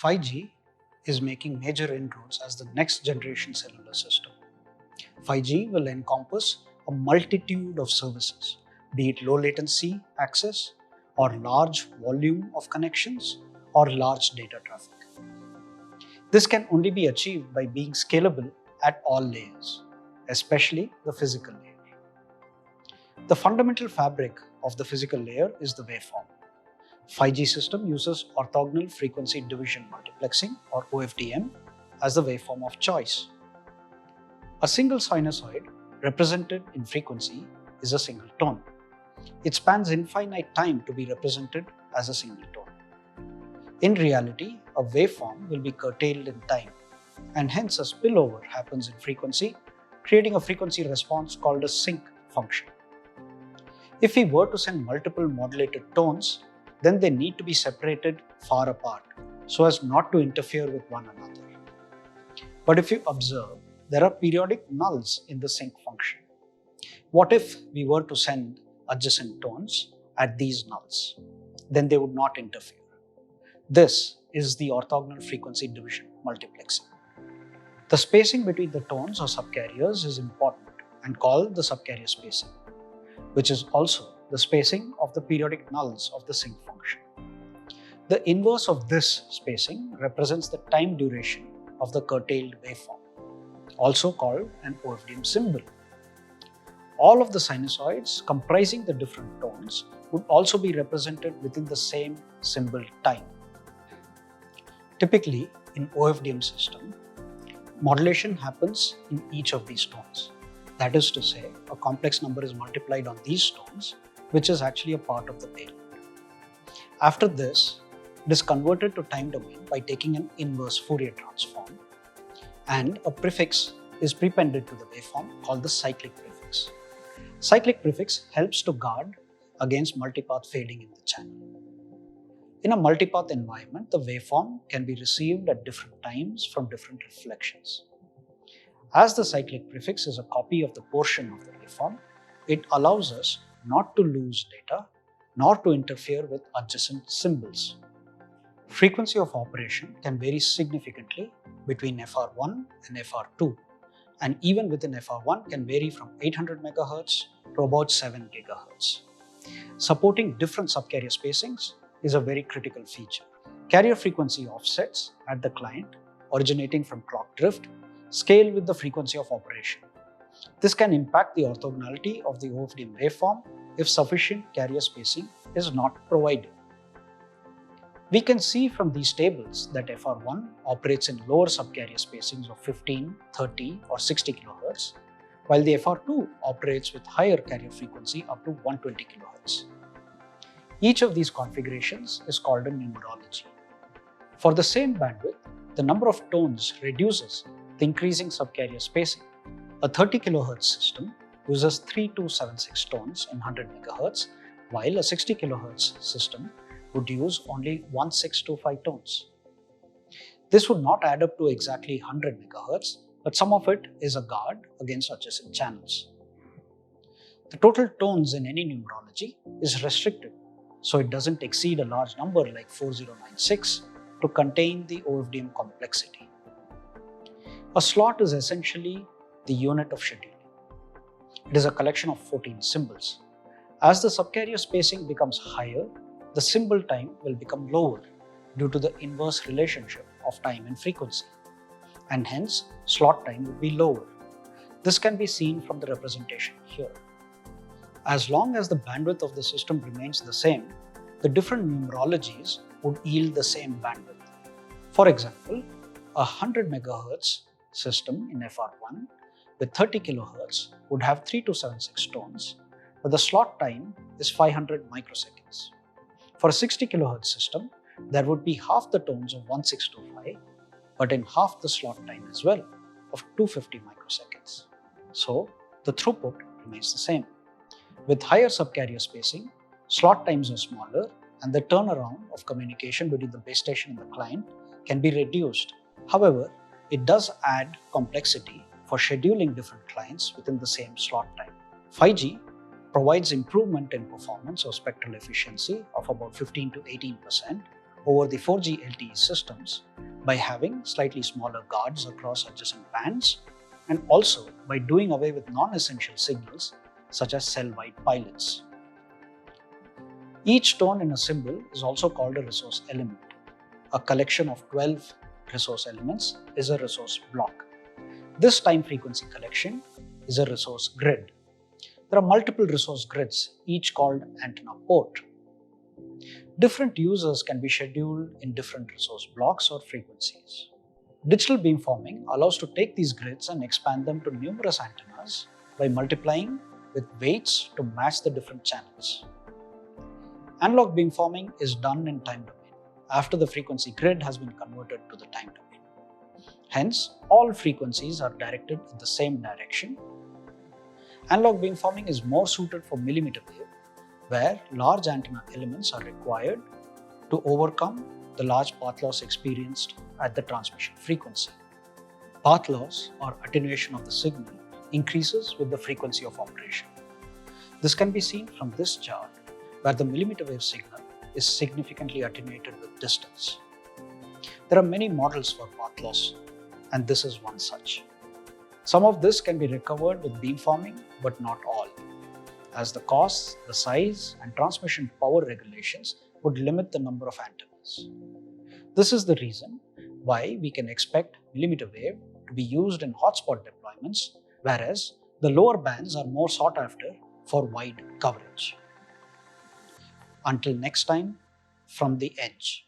5G is making major inroads as the next generation cellular system. 5G will encompass a multitude of services, be it low latency access or large volume of connections or large data traffic. This can only be achieved by being scalable at all layers, especially the physical layer. The fundamental fabric of the physical layer is the waveform. 5G system uses orthogonal frequency division multiplexing or OFDM as the waveform of choice. A single sinusoid represented in frequency is a single tone. It spans infinite time to be represented as a single tone. In reality, a waveform will be curtailed in time, and hence a spillover happens in frequency, creating a frequency response called a sync function. If we were to send multiple modulated tones, then they need to be separated far apart so as not to interfere with one another. But if you observe, there are periodic nulls in the sync function. What if we were to send adjacent tones at these nulls? Then they would not interfere. This is the orthogonal frequency division multiplexing. The spacing between the tones or subcarriers is important and called the subcarrier spacing, which is also the spacing of the periodic nulls of the sync function. The inverse of this spacing represents the time duration of the curtailed waveform, also called an OFDM symbol. All of the sinusoids comprising the different tones would also be represented within the same symbol time. Typically, in OFDM system, modulation happens in each of these tones. That is to say, a complex number is multiplied on these tones, which is actually a part of the payload. After this, it is converted to time domain by taking an inverse Fourier transform, and a prefix is prepended to the waveform called the cyclic prefix. Cyclic prefix helps to guard against multipath fading in the channel. In a multipath environment, the waveform can be received at different times from different reflections. As the cyclic prefix is a copy of the portion of the waveform, it allows us not to lose data nor to interfere with adjacent symbols. Frequency of operation can vary significantly between FR1 and FR2, and even within FR1 can vary from 800 MHz to about 7 GHz. Supporting different subcarrier spacings is a very critical feature. Carrier frequency offsets at the client originating from clock drift scale with the frequency of operation. This can impact the orthogonality of the OFDM waveform if sufficient carrier spacing is not provided. We can see from these tables that FR1 operates in lower subcarrier spacings of 15, 30 or 60 kHz, while the FR2 operates with higher carrier frequency up to 120 kHz. Each of these configurations is called a numerology. For the same bandwidth, the number of tones reduces with increasing subcarrier spacing. A 30 kHz system uses 3276 tones in 100 MHz, while a 60 kHz system would use only 1625 tones. This would not add up to exactly 100 MHz, but some of it is a guard against adjacent channels. The total tones in any numerology is restricted, so it doesn't exceed a large number like 4096 to contain the OFDM complexity. A slot is essentially the unit of scheduling. It is a collection of 14 symbols. As the subcarrier spacing becomes higher, the symbol time will become lower due to the inverse relationship of time and frequency, and hence slot time will be lower. This can be seen from the representation here. As long as the bandwidth of the system remains the same, the different numerologies would yield the same bandwidth. For example, a 100 MHz system in FR1 with 30 kHz would have 3276 tones, but the slot time is 500 microseconds. For a 60 kHz system, there would be half the tones of 1625, but in half the slot time as well, of 250 microseconds. So, the throughput remains the same. With higher subcarrier spacing, slot times are smaller and the turnaround of communication between the base station and the client can be reduced. However, it does add complexity for scheduling different clients within the same slot time. 5G provides improvement in performance or spectral efficiency of about 15 to 18% over the 4G LTE systems by having slightly smaller guards across adjacent bands, and also by doing away with non-essential signals such as cell-wide pilots. Each tone in a symbol is also called a resource element. A collection of 12 resource elements is a resource block. This time frequency collection is a resource grid. There are multiple resource grids, each called antenna port. Different users can be scheduled in different resource blocks or frequencies. Digital beamforming allows to take these grids and expand them to numerous antennas by multiplying with weights to match the different channels. Analog beamforming is done in time domain after the frequency grid has been converted to the time domain. Hence, all frequencies are directed in the same direction. Analog beamforming is more suited for millimeter wave, where large antenna elements are required to overcome the large path loss experienced at the transmission frequency. Path loss or attenuation of the signal increases with the frequency of operation. This can be seen from this chart, where the millimeter wave signal is significantly attenuated with distance. There are many models for path loss, and this is one such. Some of this can be recovered with beamforming, but not all, as the costs, the size, and transmission power regulations would limit the number of antennas. This is the reason why we can expect millimeter wave to be used in hotspot deployments, whereas the lower bands are more sought after for wide coverage. Until next time, from the edge.